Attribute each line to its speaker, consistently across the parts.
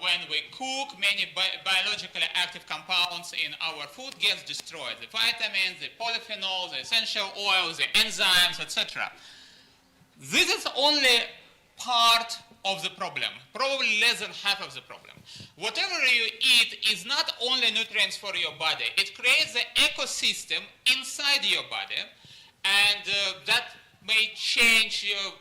Speaker 1: when we cook, many biologically active compounds in our food gets destroyed. The vitamins, the polyphenols, the essential oils, the enzymes, etc. This is only part of the problem, probably less than half of the problem. Whatever you eat is not only nutrients for your body, it creates the ecosystem inside your body, and that may change your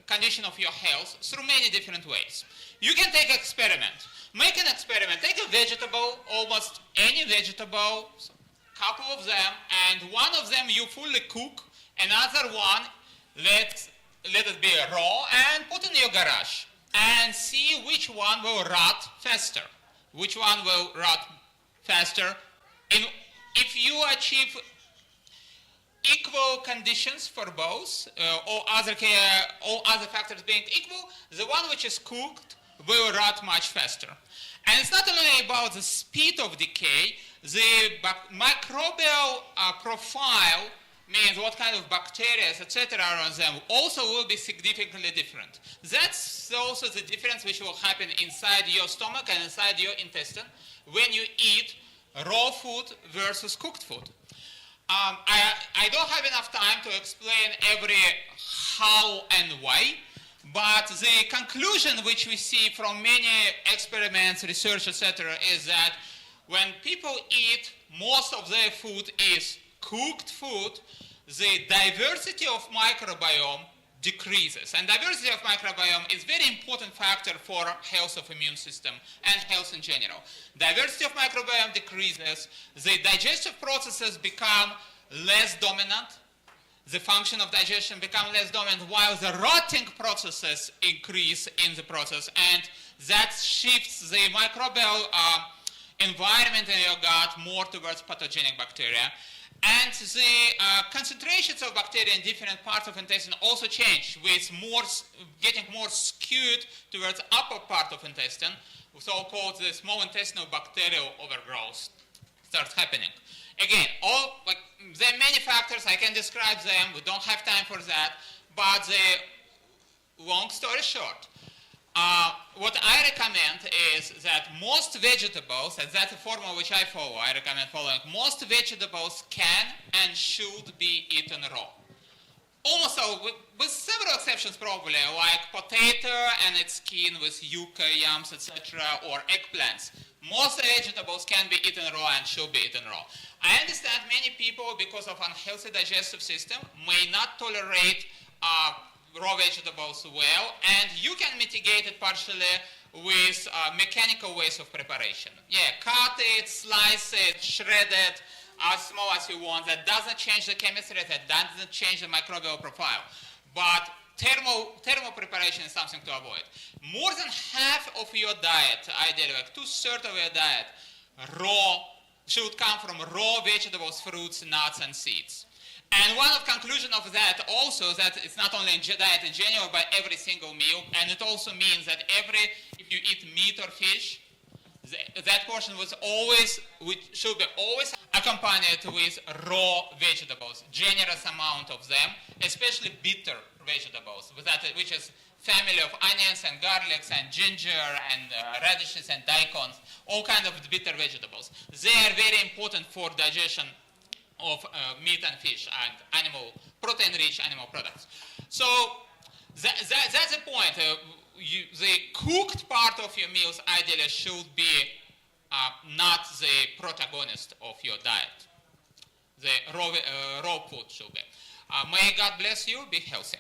Speaker 1: condition of your health through many different ways. You can take an experiment. Make an experiment. Take a vegetable, almost any vegetable, couple of them, and one of them you fully cook, another one let it be raw and put in your garage and see which one will rot faster. Which one will rot faster? If you achieve equal conditions for both, all other factors being equal, the one which is cooked will rot much faster. And it's not only about the speed of decay, the microbial profile means what kind of bacteria, etc. are on them, also will be significantly different. That's also the difference which will happen inside your stomach and inside your intestine when you eat raw food versus cooked food. I don't have enough time to explain every how and why, but the conclusion which we see from many experiments, research, etc., is that when people eat, most of their food is cooked food, the diversity of microbiome decreases. And diversity of microbiome is a very important factor for health of immune system and health in general. Diversity of microbiome decreases, the digestive processes become less dominant, the function of digestion becomes less dominant, while the rotting processes increase in the process, and that shifts the microbial environment in your gut more towards pathogenic bacteria. And the concentrations of bacteria in different parts of intestine also change, with getting more skewed towards upper part of intestine, so-called the small intestinal bacterial overgrowth starts happening. Again, there are many factors, I can describe them, we don't have time for that, but the long story short, what I recommend is that most vegetables, and that's a formula which I follow, I recommend following, most vegetables can and should be eaten raw. Almost all, with several exceptions probably, like potato and its skin with yuca, yams, etc., or eggplants. Most vegetables can be eaten raw and should be eaten raw. I understand many people, because of unhealthy digestive system, may not tolerate raw vegetables well, and you can mitigate it partially with mechanical ways of preparation. Yeah, cut it, slice it, shred it, as small as you want. That doesn't change the chemistry, that doesn't change the microbial profile. But thermal preparation is something to avoid. More than half of your diet, ideally like 2/3 of your diet, should come from raw vegetables, fruits, nuts, and seeds. And one of the conclusions of that also that it's not only in diet in general, but every single meal, and it also means that if you eat meat or fish, that portion should be always accompanied with raw vegetables, generous amount of them, especially bitter vegetables, which is family of onions and garlics and ginger and radishes and daikons, all kinds of bitter vegetables. They are very important for digestion of meat and fish and protein-rich animal products. So that's the point. The cooked part of your meals ideally should be not the protagonist of your diet. The raw food should be. May God bless you. Be healthy.